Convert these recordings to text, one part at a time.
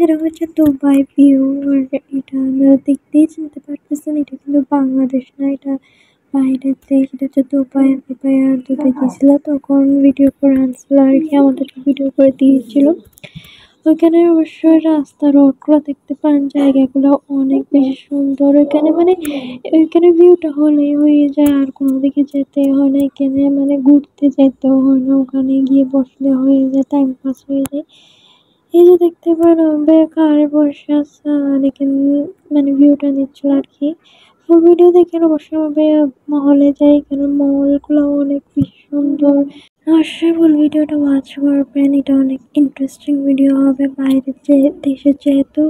এটা হচ্ছে Dubai view. আর এটা আপনারা দেখতেই চিনতে পারতেছেন, এটা কিন্তু বাংলাদেশ না, এটা বাইরের দেশ। এটা হচ্ছে দুবাই। দুবাই আর দুবাই গেছিল তখন ভিডিও করে আনছিল আর কি, আমাদেরকে ভিডিও করে দিয়েছিল। ওইখানে অবশ্যই রাস্তা রোডগুলো দেখতে পারেন, জায়গাগুলো অনেক বেশি সুন্দর। ওইখানে মানে ওইখানে ভিউটা হলেই হয়ে যায়, আর কোনো দিকে যেতে হয় না। এখানে মানে ঘুরতে যেতেও হয় না, ওখানে গিয়ে বসলে হয়ে যায়, টাইম পাস হয়ে যায়। এই যে দেখতে পারেন কারে বসে আছে আর এখানে মানে ভিউটা নিচ্ছিল আর কি। ফুল ভিডিও দেখেন অবশ্যই মহলে যাই, এখানে মহলগুলো অনেক বেশি সুন্দর। অবশ্যই ফুল ভিডিওটা ওয়াচ করবেন, এটা অনেক ইন্টারেস্টিং ভিডিও হবে। বাইরের যে দেশে যেহেতু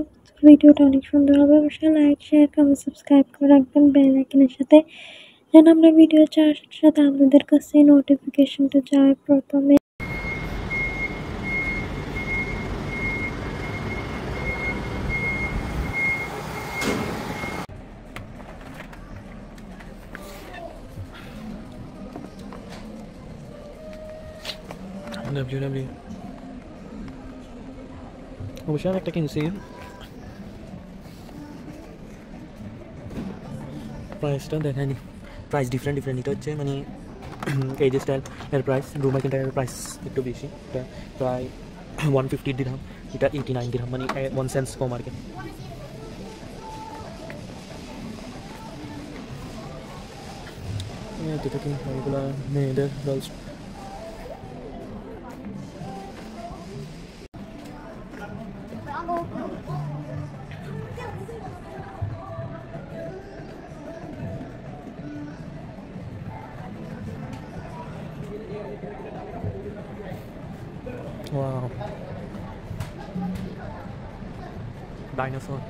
ভিডিওটা অনেক সুন্দর হবে। অবশ্যই লাইক শেয়ার কমেন্ট সাবস্ক্রাইব করে রাখবেন বেল আইকনের সাথে, যেন আমরা ভিডিও ছাড়ার সাথে আপনাদের কাছে নোটিফিকেশনটা যায় প্রথমে। WW অবশ্যই আমি একটা কিনছি, প্রাইসটা দেখায়নি। প্রাইস ডিফারেন্ট এটা হচ্ছে মানে এই যে স্টাইল এর প্রাইস, রুমার কিন্তু এর প্রাইস একটু বেশি। এটা প্রায় 150 দিরহাম, এটা 89 দিরহাম, মানে 1 সেন্স কম আর কি। এটা কি এগুলো মেয়েদের girls Wow. Dinosaur.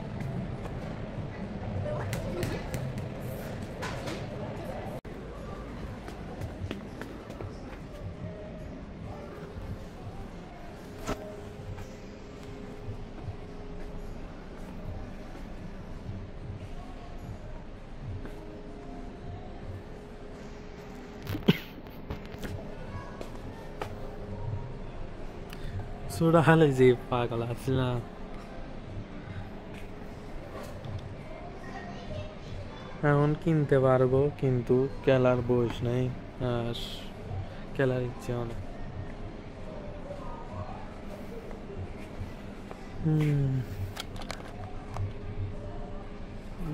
Sudah hal sih pak kalau hasilnya. এখন কিনতে পারবো কিন্তু কেলার বয়স নাই, আর কেলার ইচ্ছে অনেক।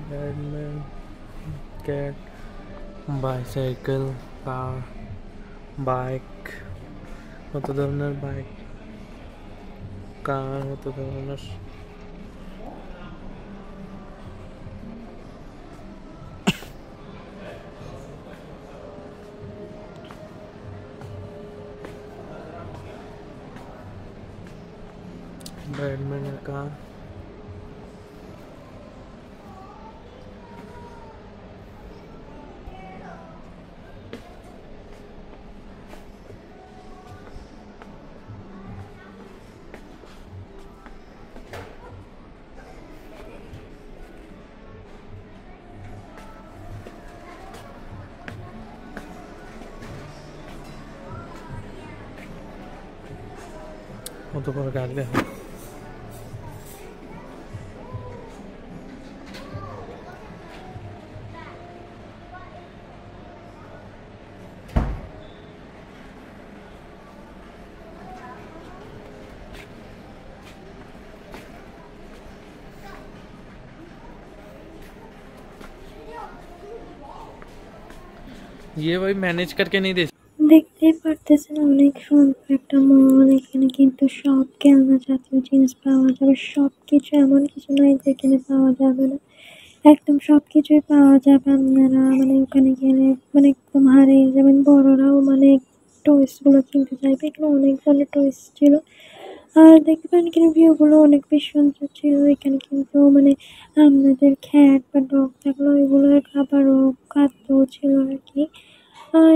ব্যাটম্যান, ক্যাট, বাইসাইকেল, কার, বাইক, কত ধরনের বাইক, কার, কত ধরনের ব্যাটম্যানের কার। কত বড় গাড়ি দেখো। ये भाई मैनेज करके नहीं दे। দেখতেই পারতেছেন অনেক সুন্দর একটা মল। এখানে কিন্তু সব খেলনা জাতীয় জিনিস পাওয়া যাবে, সব কিছু, এমন কিছু নয় যে এখানে পাওয়া যাবে না, একদম সব কিছুই পাওয়া যাবে। আপনারা মানে ওখানে গেলে মানে একদম হারিয়ে যাবেন। বড়রাও মানে টয়েসগুলো কিনতে চাইবে, এখানে অনেক ধরনের টয়েস ছিল। আর দেখতে পারেন এখানে ভিউগুলো অনেক বেশি সুন্দর ছিল। এখানে কিন্তু মানে আপনাদের খ্যাট বা ডগ থাকলে ওইগুলোর খাবারও খাদ্য ছিল আর কি। আর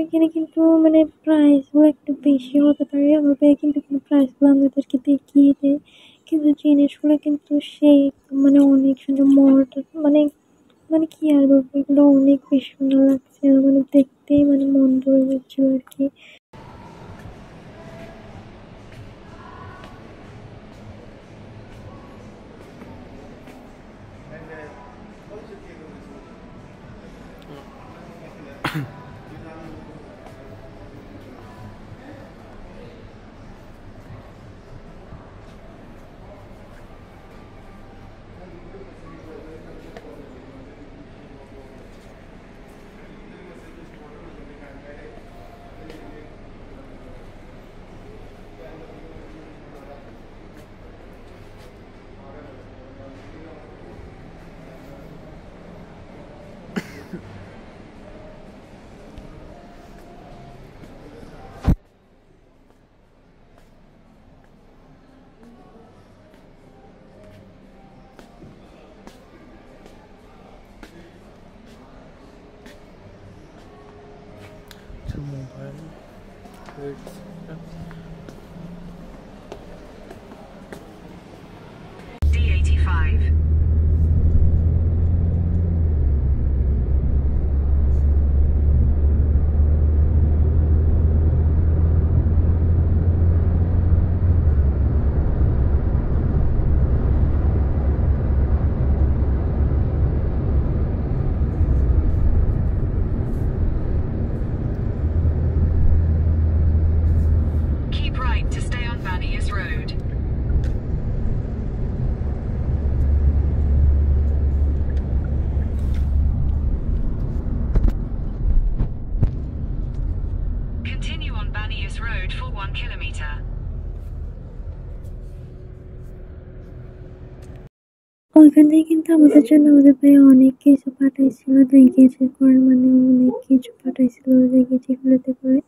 এখানে কিন্তু মানে প্রাইসগুলো একটু বেশি হতে পারে, হবে কিন্তু প্রাইসগুলো আমাদেরকে দেখিয়ে দেয়, কিন্তু জিনিসগুলো কিন্তু সেই মানে অনেক সুন্দর মডেল, মানে মানে কি আর বলবো, এগুলো অনেক বেশি সুন্দর লাগছে, মানে দেখতেই মানে মন ভরে যাচ্ছিল আর কি। mobile. D85. Keep right to stay on Banias Road. Continue on Banias Road for 1 kilometer. ওইখান থেকে কিন্তু আমাদের জন্য আমাদের ভাই অনেক কিছু পাঠাইছিল, লেগেছে করে মানে অনেক কিছু পাঠাইছিল লেগেছেগুলোতে করে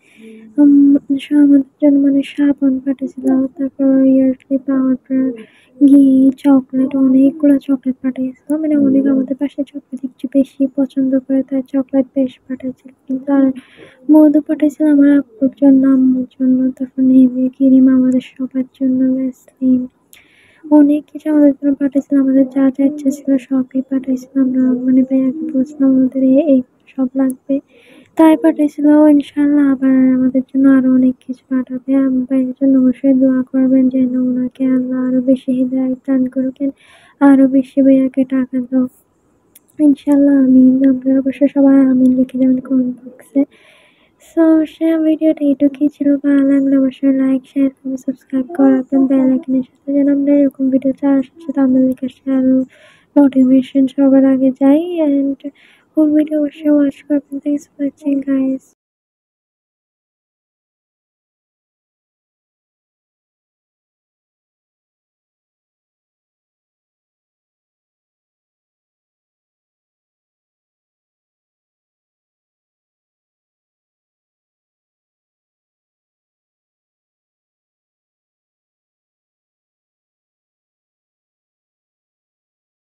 আমাদের জন্য মানে সাবান পাঠাইছিল, তারপর ইয়ার্সলি পাউডার, ঘি, চকলেট, অনেকগুলো চকলেট পাঠিয়েছিল। মানে অনেক আমাদের পাশে চকলেট একটু বেশি পছন্দ করে, তাই চকলেট বেশ পাঠাইছিল। কিন্তু আর মধু পাঠাইছিল আমার আপুর জন্য, আম্মুর জন্য, তারপর নেভি ক্রিম আমাদের সবার জন্য, ভ্যাসলিন, অনেক কিছু আমাদের জন্য পাঠাইছিল। আমাদের যা যা ইচ্ছা ছিল সবই পাঠাইছিল। আমরা মানে ভাইয়াকে বলছিলাম আমাদের এই সব লাগবে, তাই পাঠাইছিল। ইনশাল্লাহ আবার আমাদের জন্য আরো অনেক কিছু পাঠাবে। ভাইয়ের জন্য অবশ্যই দোয়া করবেন যেন ওনাকে আল্লাহ আরো বেশি হৃদায়ত দান করুকেন, আরো বেশি ভাইয়াকে টাকা দাও ইনশাল্লাহ। আমিন। আপনারা অবশ্যই সবাই আমিন লিখে যাবেন কমেন্ট বক্সে। সো সে ভিডিওটা এটুকুই ছিল। ভালো লাগলে অবশ্যই লাইক, শেয়ার, কমেন্ট, সাবস্ক্রাইব করে রাখবেন বেল আইকনের সাথে, যেন আমরা এরকম ভিডিও চাওয়ার সাথে আমাদের কাছে আরো নোটিফিকেশন সবার আগে যাই। অ্যান্ড ফুল ভিডিও অবশ্যই ওয়াচ করবেন। Thanks for watching guys.